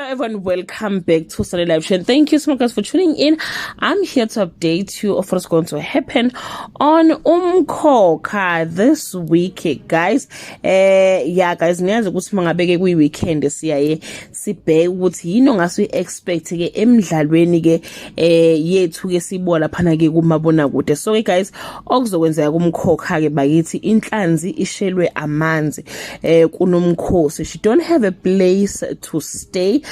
everyone, welcome back to Sunday Live Show. Thank you so much guys for tuning in. I'm here to update you of what's going to happen on Umkhokha this week, guys. Yeah guys, niyazi ukuthi mangabeke kuyi weekend siyaye sibheke ukuthi yini ongase expect ke emidlalweni ke yethu ke sibola phana ke kumabona kude. So ke guys, okuzokwenzeka kumkhokha ke bakithi Inhlanzi Ishelwe Amanzi Kunomkhosi. She don't have a place to stay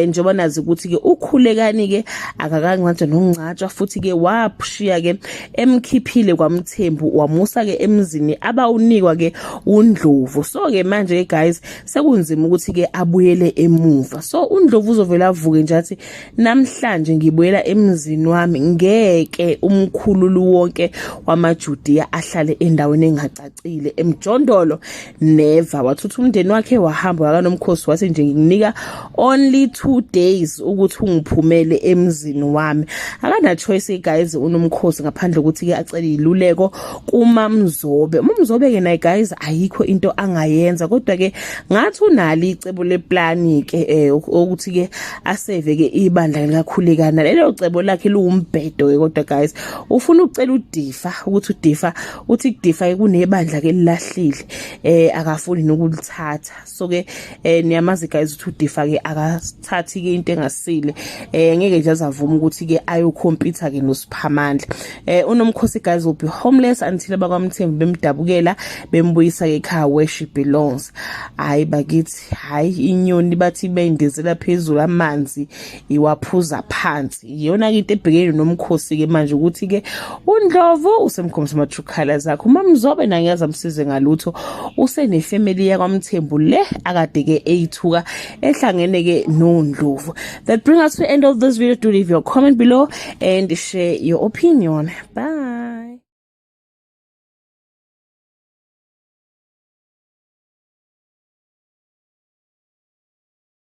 njengoba nazi ukuthi ke ukhulekani ke akakanqatshwa nongcatshwa futhi ke waphushiya ke emkhiphile kwaMthembu wamusa ke emzini abawunikwa ke uNdlovu. So ke manje guys sekunzima ukuthi ke abuyele emuva. So uNdlovu uzovela avuke nje athi namhlanje ngibuyela emzini wami ngeke umkhululu wonke wamaJudiya ahlale endaweni engacacile emjondolo. Never wathutha umndeni wakhe wahamba kaNomkhosi wathi nje nginika only 2 days ukuthi ungiphumele emzini wami. Akana choice guys uNomkhosi ngaphandle ukuthi ke acela iluleko kuMamzobe. uMamzobe ke naye guys ayikho into angayenza kodwa ke ngathi unali icebo leplan ke ukuthi ke aseve ke ibandla likakhulekana. Lelo cebo lakhe luumbhedo ke kodwa guys ufuna ucela uDifa ukuthi uDifa uthi kuDifa kunebandla ke lilahlile akafuni nokulithatha. So ke niyamazi guys ukuthi uDifa ke akathathi ke into engasile ngeke nje azavuma ukuthi ke ayokhompyutha ke noSiphamandla. uNomkhosi guys will be homeless until abakwaMthembu bemdabukela bembuyisa ke ekhaya where she belongs. Hayi bakithi hayi inyoni bathi beyindezela phezulu amanzi iwaphuza phansi. Iyona into ebhekene noMkhosi ke manje ukuthi ke uNdlovu usemkhomisa amatrukhala zakhe. uMamzobe nangiyazi amsize ngalutho usenefamily yakwaMthembu le akade ke eyithuka ehlangene ke noNdlovu. That brings us to the end of this video. Do leave your comment below and share your opinion. Bye.